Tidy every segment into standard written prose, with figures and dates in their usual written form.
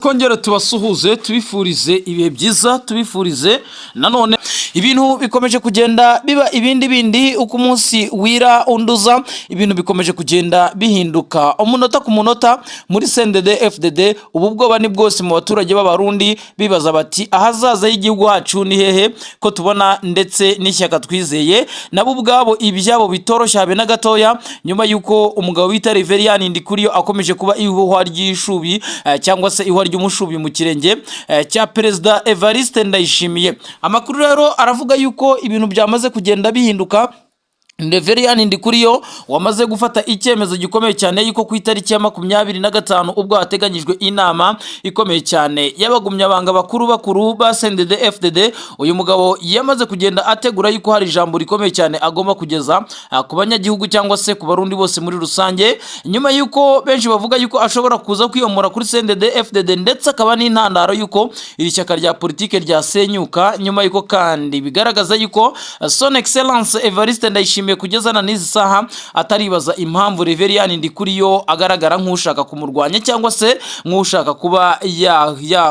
Kongera tubasuhuze tubifurize ibihe byiza tubifurize nanone ibintu bikomeje kugenda biba ibindi uko umunsi wira unduza ibintu bikomeje kugenda bihinduka umunota ku munota muri CNDD FDD ubu bwoba ni bwose mu baturage b'abarundi bibaza bati ahazaza y'igihugu hacu ni hehe ko tubona ndetse n'ishyaka twizeye nabo ubwabo ibyabo bitoroshye habe na gatoya nyuma yuko umugabo bita Reverien Ndikuriyo akomeje kuba ihuhwa ry'ishubi cyangwa se ihuhwa ry'umushubi mu kirenge cya Perezida Evariste Ndayishimiye. Amakuru rero aravuga yuko ibintu byamaze kugenda bihinduka. Reverien Ndikuriyo wamaze gufata icyemezo gikomeye cyane yuko ku itariki ya 25 ubwo hateganyijwe inama ikomeye cyane y'abagumyabanga bakuru ba CNDD FDD. Uyu mugabo yamaze kugenda ategura yuko hari ijambo rikomeye cyane agomba kugeza ku banyagihugu cyangwa se ku barundi bose muri rusange, nyuma yuko benshi bavuga yuko ashobora kuza kwiyomora kuri CNDD FDD ndetse akaba n'intandaro yuko iri shyaka rya politike ryasenyuka, nyuma yuko kandi bigaragaza yuko Son Excellence Evariste Ndayishimiye kugezana n'izi saha ataribaza impamvu Reverien Ndikuriyo agaragara nk'ushaka kumurwanya cyangwa se nk'ushaka kuba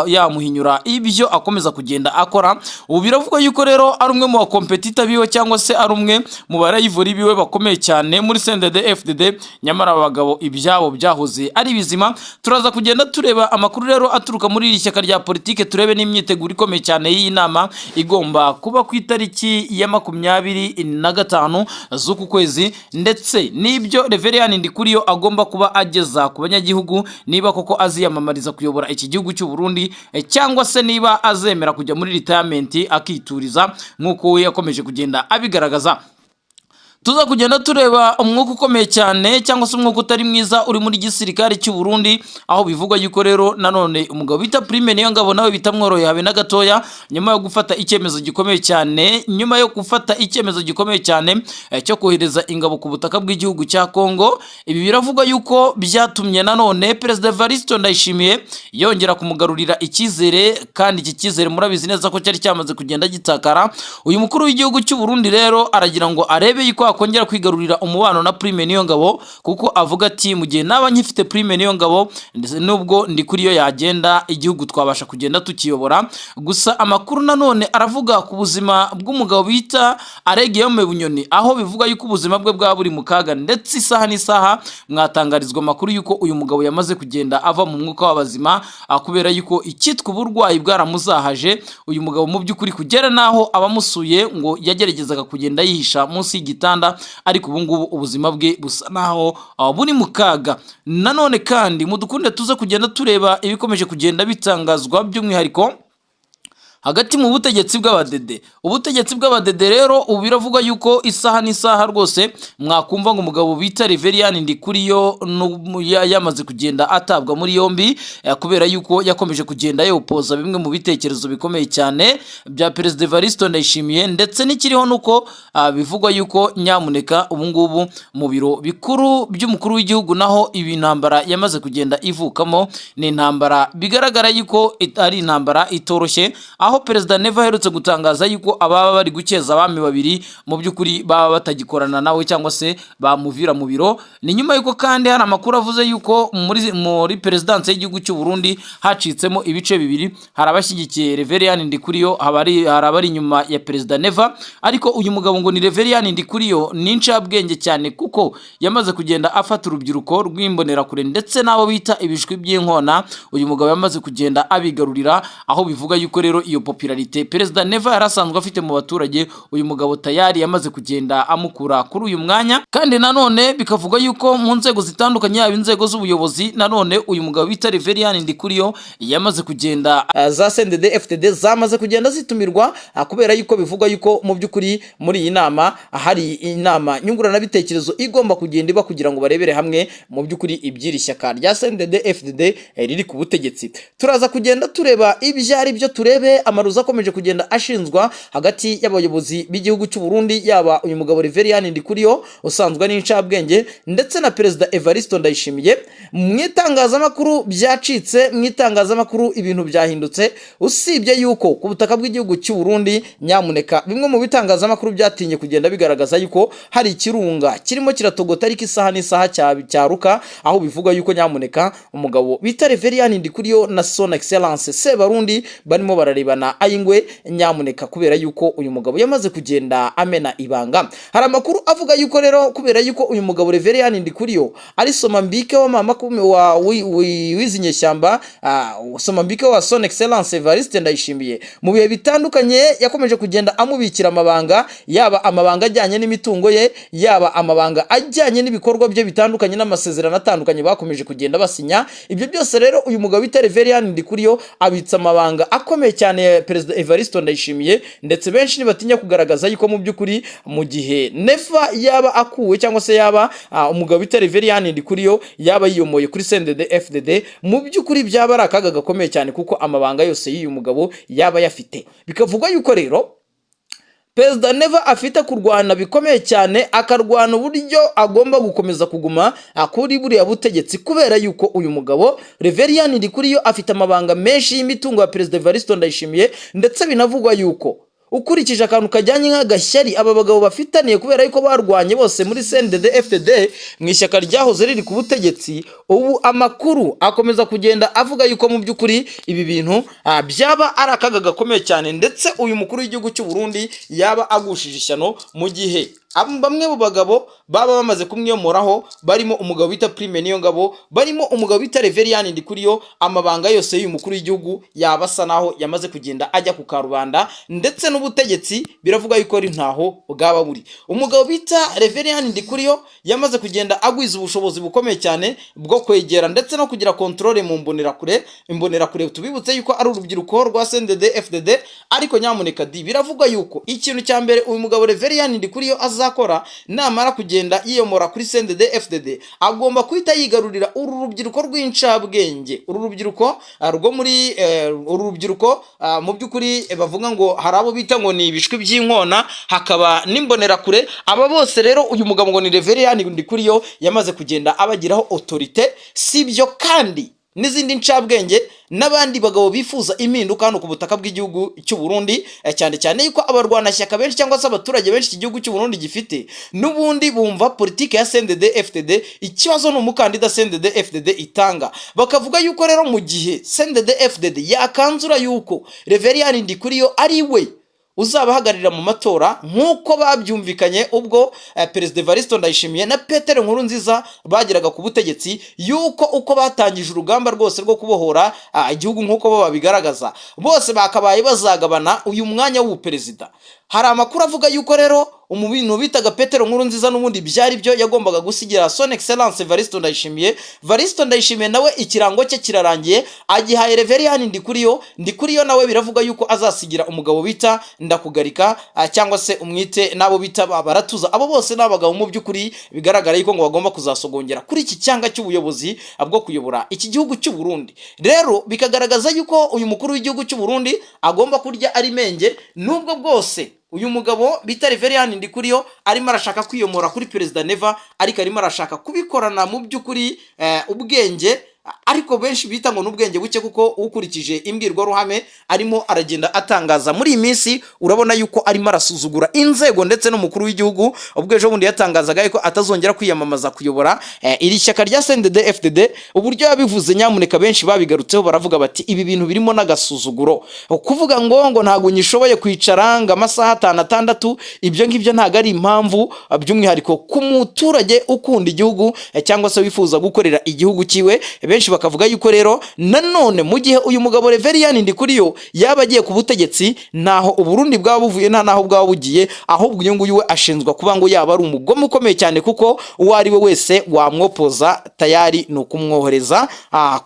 yamuhinyura ibyo akomeza kugenda akora. Ubu biravuga yuko rero ari umwe mu bakompetita biwe cyangwa se ari umwe mu barayivuri biwe bakomeye cyane muri CNDD FDD, nyamara abagabo ibyabo byahoze ari bizima. Turaza kugenda tureba amakuru rero aturuka muri iri shyaka rya politike, turebe n'imyiteguro ikomeye cyane y'iyi nama igomba kuba ku itariki ya 25 z'uku kwezi, ndetse n'ibyo Reverien Ndikuriyo agomba kuba ageza ku banyagihugu niba koko aziyamamariza kuyobora iki gihugu cy'u Burundi cyangwa se niba azemera kujya muri retirement akituriza nk'uko we yakomeje kugenda abigaragaza. Tuza kugenda tureba umwuka ukomeye cyane cyangwa se umwuka utari mwiza uri muri gisirikare cy'u Burundi, aho bivugwa yuko rero nanone umugabo bita Prime Niyongabo nawe bitamworoye habe na gatoya nyuma yo gufata icyemezo gikomeye cyane cyo kohereza ingabo ku butaka bw'igihugu cya Kongo. Ibi biravugwa yuko byatumye nanone Perezida Evariste Ndayishimiye yongera kumugarurira icyizere, kandi iki cyizere murabizi neza ko cyari cyamaze kugenda gitakara. Uyu mukuru w'igihugu cy'u Burundi rero aragira ngo arebe yuko akongera kwigarurira umubano na Prime Niyongabo, kuko avuga ati mu gihe naba nkifite Prime Niyongabo nubwo Ndikuriyo yagenda igihugu twabasha kugenda tukiyobora. Gusa amakuru nanone aravuga ku buzima bw'umugabo bita Aregiyome Bunyoni, aho bivuga yuko ubuzima bwe bwa buri mu kaga, ndetse isaha n'isaha mwatangarizwa amakuru yuko uyu mugabo yamaze kugenda ava mu mwuka w'abazima kubera yuko icyitwa uburwayi bwaramuzahaje. Uyu mugabo mu by'ukuri kugera naho abamusuye ngo yageragezaga kugenda yihisha munsi y'igitanda, ariko ubu ngubu ubuzima bwe busa naho buri mu kaga. Nanone kandi mudukunde tuze kugenda tureba ibikomeje kugenda bitangazwa by'umwihariko hagati mu butegetsi bw'abadede. Ubutegetsi bw'abadede rero ubu biravuga yuko isaha n'isaha rwose mwakumva ngo umugabo bita Reverien Ndikuriyo yamaze kugenda atabwa muri yombi kubera yuko yakomeje kugenda yopoza bimwe mu bitekerezo bikomeye cyane bya Perezida Evariste Ndayishimiye, ndetse n'ikiriho nuko bivugwa yuko nyamuneka ubu ngubu mu biro bikuru by'umukuru w'igihugu naho ibi ntambara yamaze kugenda ivukamo ni intambara bigaragara yuko ari intambara itoroshye, aho Perezida Neva aherutse gutangaza yuko ababa bari gukeza abami babiri mu by'ukuri baba batagikorana nawe cyangwa se bamuvira mu biro. Ni nyuma yuko kandi hari amakuru avuze yuko muri perezidansi y'igihugu cy'u Burundi hacitsemo ibice bibiri, hari abashyigikiye Reverien Ndikuriyo, hari abari inyuma ya Perezida Neva. Ariko uyu mugabo ngo ni Reverien Ndikuriyo ni incabwenge cyane, kuko yamaze kugenda afata urubyiruko rw'imbonerakure ndetse n'abo bita ibishwi by'inkona. Uyu mugabo yamaze kugenda abigarurira, aho bivuga yuko rero iyo popularite Perezida Neva yarasanzwe afite mu baturage uyu mugabo tayari yamaze kugenda amukura kuri uyu mwanya. Kandi nanone bikavuga yuko mu nzego zitandukanye yaba inzego z'ubuyobozi nanone uyu mugabo bita Reverien Ndikuriyo yamaze kugenda za CNDD FDD zamaze kugenda zitumirwa, kubera yuko bivuga yuko mu by'ukuri muri iyi nama hari inama nyungurana bitekerezo igomba kugenda iba kugira ngo barebere hamwe mu by'ukuri ibyiri shyaka rya CNDD FDD riri ku butegetsi. Turaza kugenda tureba ibyo ari byo, turebe amaruza akomeje kugenda ashinzwa hagati y'abayobozi b'igihugu cy'u Burundi, yaba uyu mugabo Reverien Ndikuriyo usanzwe ari incabwenge ndetse na Perezida Evariste Ndayishimiye. Mu itangazamakuru byacitse, mu itangazamakuru ibintu byahindutse, usibye yuko ku butaka bw'igihugu cy'u Burundi nyamuneka bimwe mu bitangazamakuru byatinye kugenda bigaragaza yuko hari ikirunga kirimo kiratogota ariko isaha n'isaha cyaruka, aho bivuga yuko nyamuneka umugabo bita Reverien Ndikuriyo na Son Excellence Sebarundi barimo bararebana ayingwe nyamuneka, kubera yuko uyu mugabo yamaze kugenda amena ibanga. Hari amakuru avuga yuko rero kubera yuko uyu mugabo Reverien Ndikuriyo ari somambike wa mama wa wizinyeshyamba, somambike wa Son Excellence Evariste Ndayishimiye, mu bihe bitandukanye yakomeje kugenda amubikira amabanga, yaba amabanga ajyanye n'imitungo ye, yaba amabanga ajyanye n'ibikorwa bye bitandukanye n'amasezerano atandukanye bakomeje kugenda basinya. Ibyo byose rero uyu mugabo bita Reverien Ndikuriyo abitsa amabanga akomeye cyane Perezida Evariste Ndayishimiye, ndetse benshi ntibatinya kugaragaza yuko mu by'ukuri mu gihe Neva yaba akuwe cyangwa se yaba umugabo bita Reverien Ndikuriyo yaba yiyomoye kuri CNDD-FDD, mu by'ukuri byaba ari akaga gakomeye cyane kuko amabanga yose y'uyu mugabo yaba yafite. Bikavuga yuko rero Perezida Neva afite kurwana bikomeye cyane, akarwana uburyo agomba gukomeza kuguma kuri buriya butegetsi, kubera yuko uyu mugabo Reverien Ndikuriyo afite amabanga menshi y'imitungo ya Perezida Evariste Ndayishimiye, ndetse binavugwa yuko ukurikije akantu kajyanye nk'agashyari aba bagabo bafitaniye kubera yuko barwanye bose muri CNDD-FDD mu ishyaka ryahoze riri ku butegetsi, ubu amakuru akomeza kugenda avuga yuko mu by'ukuri ibi bintu byaba ari akaga gakomeye cyane, ndetse uyu mukuru w'igihugu cy'u Burundi yaba agushije ishyano mu gihe bamwe mu bagabo baba bamaze kumwiyomoraho, barimo umugabo bita Prime Niyongabo, barimo umugabo bita Reverien Ndikuriyo. Amabanga yose y'uyu mukuru w'igihugu yabasa naho yamaze kugenda ajya ku karubanda, ndetse n'ubutegetsi biravuga yuko ari ntaho bwaba buri. Umugabo bita Reverien Ndikuriyo yamaze kugenda agwiza ubushobozi bukomeye cyane bwo kwegera ndetse no kugira controle mu imbonerakure. Tubibutse yuko ari urubyiruko rwa CNDD-FDD, ariko nyamuneka biravuga yuko ikintu cya mbere uyu mugabo Reverien Ndikuriyo azakora namara kugenda yiyomora kuri CNDD-FDD, agomba kwita yigarurira uru rubyiruko rw'incabwenge, uru rubyiruko rwo muri uru rubyiruko mu by'ukuri bavuga ngo hari abo bita ngo ni ibishwi by'inkona, hakaba n'imbonerakure. Aba bose rero uyu mugabo ngo ni Reverien Ndikuriyo yamaze kugenda abagiraho autorité, sibyo kandi n'izindi ncabwenge n'abandi bagabo bifuza impinduka hano ku butaka bw'igihugu cy'u Burundi, cyane cyane yuko abarwanashyaka benshi cyangwa se abaturage benshi igihugu cy'u Burundi gifite n'ubundi bumva politike ya CNDD-FDD. Ikibazo n'umukandida CNDD-FDD itanga, bakavuga yuko rero mu gihe CNDD-FDD yakanzura yuko Reverien Ndikuriyo ari we uzabahagararira mu matora nk'uko babyumvikanye ubwo Perezida Evariste Ndayishimiye na Petero Nkurunziza bageraga ku butegetsi, yuko uko batangije urugamba rwose rwo kubohora igihugu nk'uko bo babigaragaza, bose bakabaye bazagabana uyu mwanya w'ubuperezida. Hari amakuru avuga yuko rero umubintu bitaga Petero Nkurunziza n'ubundi byari byo yagombaga gusigira Son Excellence Evariste Ndayishimiye. Evariste Ndayishimiye nawe ikirango cye kirarangiye, agihaye Reverien Ndikuriyo. Ndikuriyo nawe biravuga yuko azasigira umugabo bita Ndakugarika cyangwa se umwite nabo bita Baratuza. Abo bose n'abagabo mu by'ukuri bigaragara yuko ngo bagomba kuzasogongera kuri iki cyanga cy'ubuyobozi bwo kuyobora iki gihugu cy'u Burundi. Rero bikagaragaza yuko uyu mukuru w'igihugu cy'u Burundi agomba kurya ari menge, nubwo bwose uyu mugabo bita Reverien Ndikuriyo arimo arashaka kwiyomora kuri Perezida Neva, ariko arimo arashaka kubikorana mu by'ukuri ubwenge, ariko benshi bita ngo n'ubwenge buke, kuko ukurikije imbwirwaruhame arimo aragenda atangaza muri iyi minsi urabona yuko arimo arasuzugura inzego ndetse n'umukuru w'igihugu. Ubwo ejo bundi yatangazaga yuko atazongera kwiyamamaza kuyobora iri shyaka rya CNDD-FDD. Uburyo yabivuze nyamuneka benshi babigarutseho, baravuga bati ibi bintu birimo n'agasuzuguro, kuvuga ngo ntago nyishoboye kwicara ngo amasaha 5-6, ibyo ngibyo ntago ari impamvu, by'umwihariko ku muturage ukunda igihugu cyangwa se wifuza gukorera igihugu kiwe. Benshi bakavuga yuko rero nanone mu gihe uyu mugabo Reverien Ndikuriyo yaba agiye ku butegetsi, naho Uburundi bwaba buvuye nta naho bwaba bugiye, ahubwo uyu nguyu we ashinzwa kuba ngo yaba ari umugome ukomeye cyane, kuko uwo ari we wese wamwopoza tayari ni ukumwohereza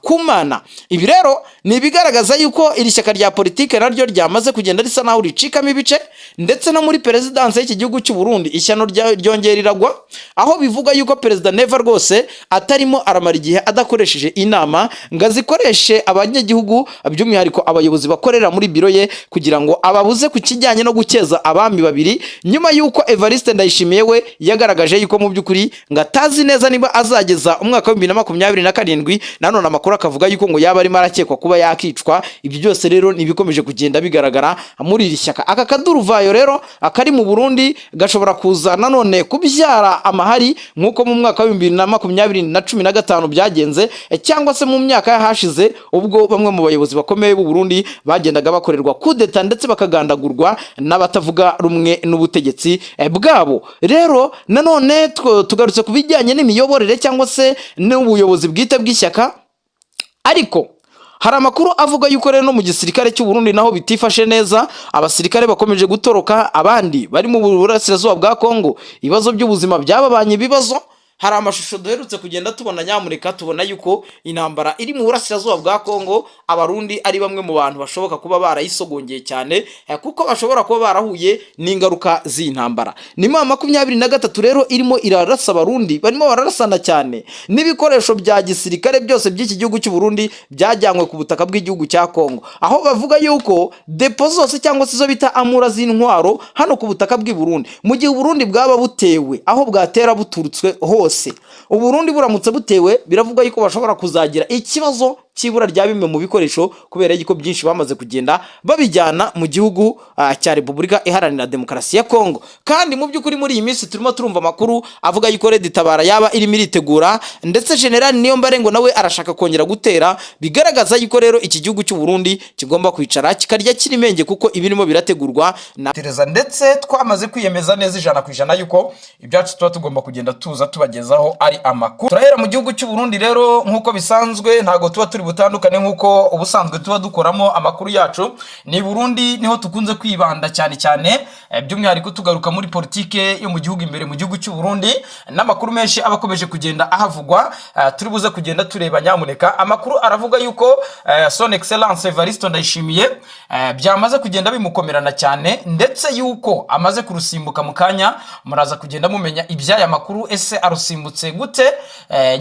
kumana. Ibi rero ni ibigaragaza yuko iri shyaka rya politike naryo ryamaze kugenda risa naho ricikamo ibice, ndetse no muri perezidansi y'iki gihugu cy'u Burundi ishyano ryongera iragwa, aho bivuga yuko Perezida Neva rwose atarimo aramara igihe adakoresheje inama ngo azikoreshe abanyagihugu by'umwihariko abayobozi bakorera muri biro ye kugira ngo ababuze ku kijyanye no gukeza abami babiri, nyuma y'uko Evariste Ndayishimiye we yagaragaje yuko mu by'ukuri ngo atazi neza niba azageza umwaka wa 2027. Nanone amakuru akavuga yuko ngo yaba arimo arakekwa kuba yakicwa. Ibyo byose rero nibikomeje kugenda bigaragara muri iri shyaka. Aka kaduruvayo rero akari mu Burundi gashobora kuza nanone kubyara amahari nk'uko mu mwaka wa 2015 byagenze, cyangwa se mu myaka yahashize ubwo bamwe mu bayobozi bakomeye b'u Burundi bagendaga bakorerwa kudeta ndetse bakagandagurwa n'abatavuga rumwe n'ubutegetsi bwabo. Rero nanone tugarutse ku bijyanye n'imiyoborere cyangwa se n'ubuyobozi bwite bw'ishyaka, ariko hari amakuru avuga yuko rero no mu gisirikare cy'u Burundi naho bitifashe neza. Abasirikare bakomeje gutoroka, abandi bari mu burasirazuba bwa Kongo ibibazo by'ubuzima byababanye ibibazo. Hari amashusho duherutse kugenda tubona, nyamureka tubona yuko intambara iri mu burasirazuba bwa Kongo abarundi ari bamwe mu bantu bashoboka kuba barayisogongeye cyane, kuko bashobora kuba barahuye n'ingaruka z'intambara. Ni mu 2023 rero irimo irarasa abarundi, barimo bararasana cyane n'ibikoresho bya gisirikare byose by'iki gihugu cy'u Burundi byajyanywe ku butaka bw'igihugu cya Kongo, aho bavuga yuko depo zose cyangwa se zo bita amura z'intwaro hano ku butaka bw'i Burundi, mu gihe Burundi bwaba butewe, aho bwatera buturutswe hose, Uburundi buramutse butewe biravuga yuko bashobora kuzagira ikibazo cyibura rya bimwe mu bikoresho kubera yuko byinshi bamaze kugenda babijyana mu gihugu cya Repubulika Iharanira Demokarasi ya Kongo. Kandi mu by'ukuri muri iyi minsi turimo turumva amakuru avuga yuko Red Tabara yaba irimo iritegura, ndetse General Niyombare ngo nawe arashaka kongera gutera, bigaragaza yuko rero iki gihugu cy'u Burundi kigomba kwicara kikarya kirimenge, kuko ibirimo birategurwa na Tereza, ndetse twamaze kwiyemeza neza 100% yuko ibyacu tuba tugomba kugenda tuza tubagezaho ari amakuru. Turahera mu gihugu cy'u Burundi rero nk'uko bisanzwe, ntago tuba turi butandukane nk'uko ubusanzwe tuba dukoramo amakuru yacu. Ni Burundi niho tukunze kwibanda cyane cyane, by'umwihariko tugaruka muri politike yo mu gihugu imbere mu gihugu cy'u Burundi, n'amakuru menshi abakomeje kugenda ahavugwa. Turi buze kugenda tureba, nyamuneka amakuru aravuga yuko Son Excellence Evariste Ndayishimiye byamaze kugenda bimukomerana cyane, ndetse yuko amaze kurusimbuka mu kanya. Muraza kugenda mumenya ibyaya makuru, ese arusimbutse gute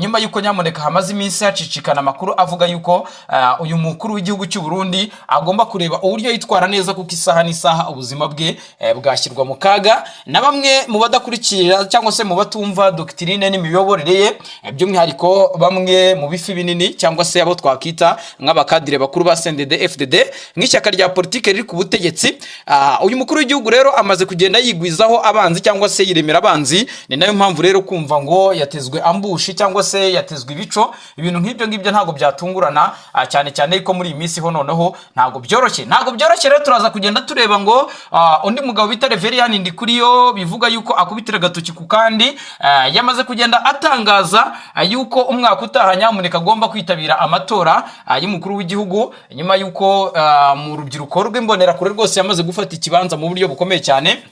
nyuma yuko nyamuneka hamaze iminsi hacicikana amakuru avuga yuko uyu mukuru w'igihugu cy'u Burundi agomba kureba uburyo yitwara neza, kuko isaha n'isaha ubuzima bwe bwashyirwa mu kaga. Na bamwe mu badakurikira cyangwa se mu batumva doctrine n'imiyoborere ye, by'umwihariko bamwe mu bifi binini cyangwa se abo twakita nk'abakadire bakuru ba CNDD FDD nk'ishyaka rya politike riri ku butegetsi, uyu mukuru w'igihugu rero amaze kugenda yigwizaho abanzi cyangwa se yiremera abanzi. Ni nayo mpamvu rero kumva ngo yatezwe ambushi cyangwa se yatezwe ibico, ibintu nk'ibyo ngibyo ntago byatungurana, cyane cyane yuko muri iyi minsi ho noneho ntago byoroshye rero. Turaza kugenda tureba ngo undi mugabo bita Reverien Ndikuriyo bivuga yuko akubitira gatoki ku kandi, yamaze kugenda atangaza yuko umwaka utaha nyamuneka agomba kwitabira amatora y'umukuru w'igihugu, nyuma yuko mu rubyiruko rw'imbonera kure rwose yamaze gufata ikibanza mu buryo bukomeye cyane.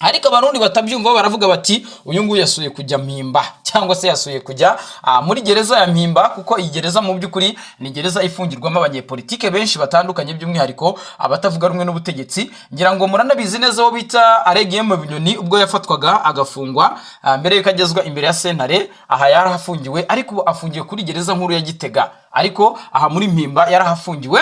Ariko abarundi batabyumva baravuga bati uyu nguyu yasuye kujya Mpimba, cyangwa se yasuye kujya muri gereza ya Mpimba, kuko iyi gereza mu by'ukuri ni gereza ifungirwamo abanyepolitike benshi batandukanye, by'umwihariko abatavuga rumwe n'ubutegetsi. Ngira ngo muranabizi neza aho bita Aregiyemo Binyoni ubwo yafatwaga agafungwa mbere yuko agezwa imbere ya sentare, aha yarahafungiwe, ariko afungiwe kuri gereza nkuru ya Gitega, ariko aha muri Mpimba yarahafungiwe.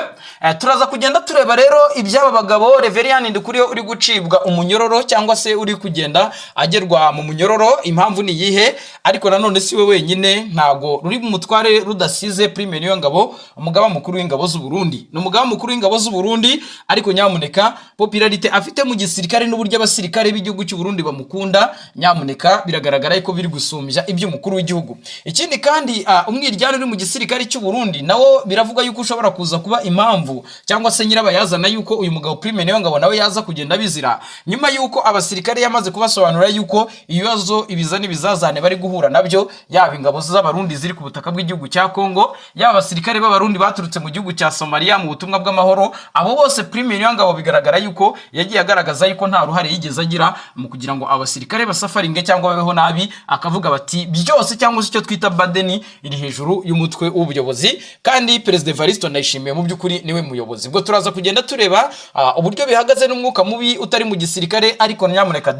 Turaza kugenda tureba rero iby'aba bagabo. Reverien Ndikuriyo uri gucibwa umunyororo cyangwa se uri kugenda agerwa mu munyororo, impamvu ni yihe? Ariko nanone si we wenyine, ntago ruri mu mutware rudasize Prime Niyongabo, umugaba mukuru w'ingabo z'u Burundi. Ni umugaba mukuru w'ingabo z'u Burundi, ariko nyamuneka popularité afite mu gisirikare n'uburyo abasirikare b'igihugu cy'u Burundi bamukunda, nyamuneka biragaragara yuko biri gusumbya iby'umukuru w'igihugu. Ikindi kandi umwiryane uri mu gisirikare cy'u Burundi nawo biravuga yuko ushobora kuza kuba impamvu cyangwa se nyirabayazana yuko uyu mugabo Prime Niyongabo nawe yaza kugenda bizira, nyuma yuko abasirikare yamaze kubasobanurira yuko ibibazo ibizani bizazane bari guhura nabyo, yaba ingabo z'abarundi ziri ku butaka bw'igihugu cya Kongo, yaba abasirikare b'abarundi baturutse mu gihugu cya Somalia mu butumwa bw'amahoro, abo bose Prime Niyongabo bigaragara yuko yagiye agaragaza yuko nta ruhare yigeze agira mu kugira ngo abasirikare basafaringe cyangwa babeho nabi, akavuga bati byose cyangwa se icyo twita badeni iri hejuru y'umutwe w'ubuyobozi, kandi Perezida Evariste Ndayishimiye mu by'ukuri niwe muyobozi. Ubwo turaza kugenda tureba uburyo bihagaze n'umwuka mubi utari mu gisirikare. Ariko nyamuneka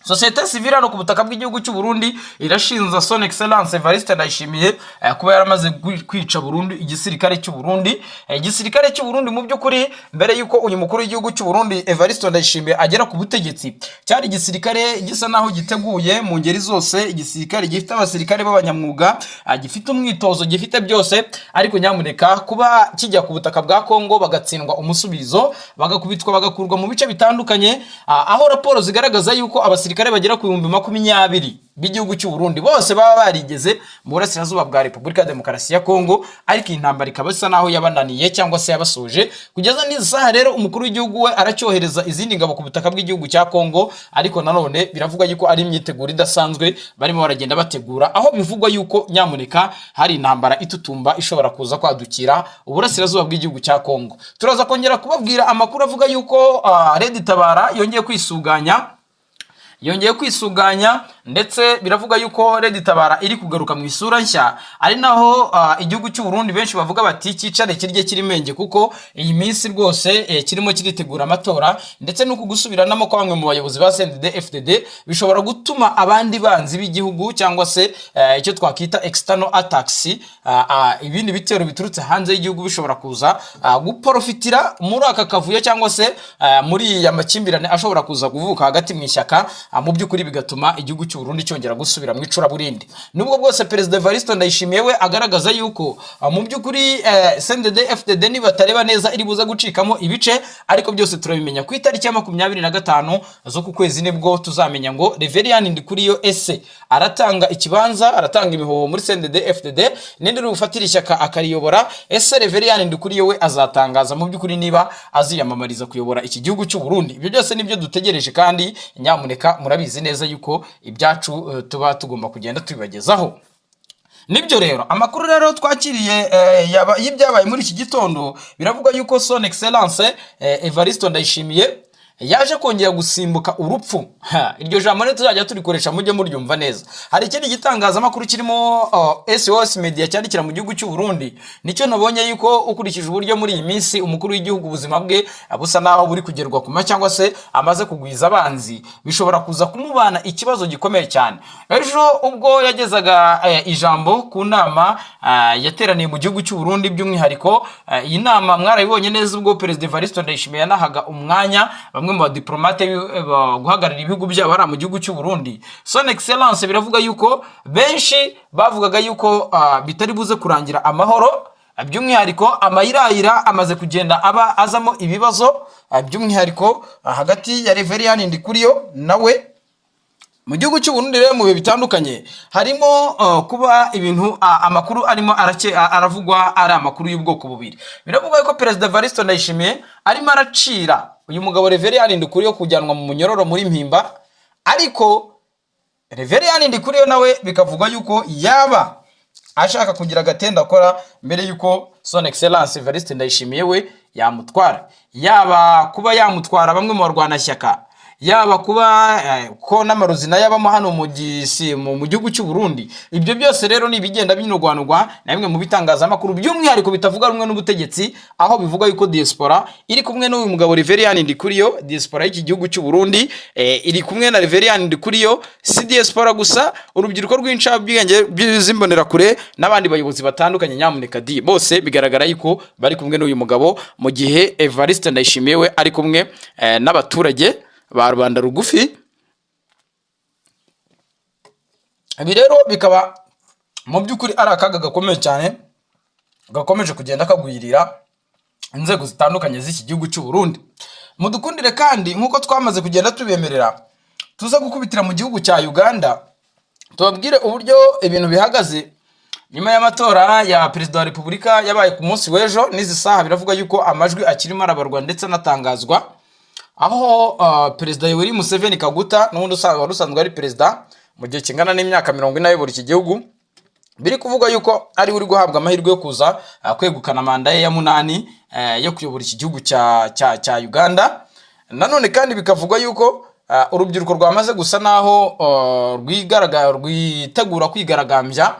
Societe civile hano ku butaka bw'igihugu cy'u Burundi irashinza Son Excellence Evariste Ndayishimiye kuba yaramaze kwica burundu igisirikare cy'u Burundi. Igisirikare cy'u Burundi mu by'ukuri mbere yuko uyu mukuru w'igihugu cy'u Burundi Evariste Ndayishimiye agera ku butegetsi, cyari igisirikare gisa naho giteguye mu ngeri zose, igisirikare gifite abasirikare b'abanyamwuga, gifite umwitozo, gifite byose, ariko nyamuneka kuba kijya ku butaka bwa Kongo bagatsindwa umusubizo, bagakubitwa, bagakurwa mu bice bitandukanye, aho raporo zigaragaza yuko abasirikare bagera ku 20,000 b'igihugu cy'u Burundi bose baba barigeze mu burasirazuba bwa Repubulika ya Demokarasi ya Kongo, ariko intambara ikaba isa naho yabananiye cyangwa se yabasoje. Kugeza n'izi saha rero umukuru w'igihugu we aracyohereza izindi ngabo ku butaka bw'igihugu cya Kongo, ariko nanone biravuga yuko ari imyiteguro idasanzwe barimo baragenda bategura, aho bivugwa yuko nyamuneka hari intambara itutumba ishobora kuza kwadukira uburasirazuba bw'igihugu cya Kongo. Turaza kongera kubabwira amakuru avuga yuko Red Tabara yongeye kwisuganya ndetse biravuga yuko Red Tabara iri kugaruka mu isura nshya, ari naho igihugu cy'u Burundi benshi bavuga bati cyicare kirye kirimenge, kuko iyi minsi rwose kirimo kiritegura amatora, ndetse no kugusubiranamo kwa bamwe mu bayobozi ba CNDD-FDD bishobora gutuma abandi banzi b'igihugu cyangwa se icyo twakita external attacks, ibindi bitero biturutse hanze y'igihugu bishobora kuza guprofitira muri aka kavuyo cyangwa se muri ya makimbirane ashobora kuza kuvuka hagati mu ishyaka, mu by'ukuri bigatuma igihugu cy'u Burundi cyongera gusubira mu icuraburindi. Nubwo bwose Perezida Evariste Ndayishimiye we agaragaza yuko mu by'ukuri CNDD-FDD nibatareba neza iri buza gucikamo ibice, ariko byose turabimenya ku itariki ya 25 zo ku kwezi nibwo tuzamenya ngo Reverien Ndikuriyo ese aratanga ikibanza, aratanga imihoho muri CNDD-FDD, ninde rufatira ishyaka akariyobora, ese Reverien Ndikuriyo we azatangaza mu by'ukuri niba aziyamamariza kuyobora iki gihugu cy'u Burundi. Ibyo byose nibyo dutegereje, kandi nyamuneka murabizi neza yuko ibyacu tuba tugomba kugenda tubibagezaho. Nibyo rero amakuru rero twakiriye y'ibyabaye muri iki gitondo, biravuga yuko Son Excellence Evariste Ndayishimiye yaje kongera gusimbuka urupfu. Iryo jambo ne tuzajya turikoresha mujye muryumva neza. Hari ikindi gitangazamakuru kirimo SOS Media cyandikira mu gihugu cy'u Burundi, nicyo nabonye yuko ukurikije uburyo muri iyi minsi umukuru w'igihugu ubuzima bwe abusa naho buri kugerwa kuma cyangwa se amaze kugwiza abanzi, bishobora kuza kumubana ikibazo gikomeye cyane. Ejo ubwo yagezaga ijambo ku nama yateraniye mu gihugu cy'u Burundi, by'umwihariko iyi nama mwarabibonye neza ubwo Perezida Evariste Ndayishimiye yanahaga umwanya bamwe mu badiplomate guhagararira ibihugu byabo mu gihugu cy'u Burundi. Son Excellence biravuga yuko benshi bavugaga yuko bitari buze kurangira amahoro, by'umwihariko amayirayira amaze kugenda aba azamo ibibazo, by'umwihariko hagati ya Reverien Ndikuriyo nawe mu gihugu cy'u Burundi. Rero mu bihe bitandukanye harimo kuba ibintu amakuru arimo aravugwa ari amakuru y'ubwoko bubiri. Biravuga yuko Perezida Evariste Ndayishimiye arimo aracira uyu mugabo Reverien Ndikuriyo kujyanwa mu munyororo muri Mpimba, ariko Reverien Ndikuriyo nawe bikavuga yuko yaba ashaka kugira gatenda akora mbere yuko Son Excellence Evariste Ndayishimiye we yamutwara, yaba kuba yamutwara bamwe mu barwanashyaka, yaba kuba ko n'amaruzina yabamo hano mu gihugu cy'u Burundi. Ibyo byose rero ni bigenda binogwanugwa na bimwe mu bitangazamakuru, by'umwihariko bitavuga rumwe n'ubutegetsi, aho bivuga yuko diaspora iri kumwe n'uyu mugabo Reverien Ndikuriyo, diaspora y'iki gihugu cy'u Burundi iri kumwe na Reverien Ndikuriyo. Si diaspora gusa, urubyiruko rw'incabwenge by'izimbonera kure n'abandi bayobozi batandukanye, nyamuneka bose bigaragara yuko bari kumwe n'uyu mugabo, mu gihe Evariste Ndayishimiye we ari kumwe n'abaturage ba rubanda rugufi. Ibi rero bikaba mu by'ukuri ari akaga gakomeye cyane gakomeje kugenda kagwirira inzego zitandukanye z'iki gihugu cy'u Burundi. Mudukundire kandi nkuko twamaze kugenda tubemerera, tuza gukubitira mu gihugu cya Uganda, tubabwire uburyo ibintu bihagaze nyuma y'amatora ya Perezida wa Repubulika yabaye ku munsi w'ejo. N'izi saha biravuga yuko amajwi akirimo arabarwa ndetse anatangazwa, aho Perezida Yoweri Museveni Kaguta n'undi usanzwe ari perezida mu gihe kingana n'imyaka 40 ayobora iki gihugu, biri kuvuga yuko ari uri guhabwa amahirwe yo kuza kwegukana manda ye ya 8 yo kuyobora iki gihugu cya Uganda. Nanone kandi bikavuga yuko urubyiruko rwamaze gusa naho rwitegura kwigaragambya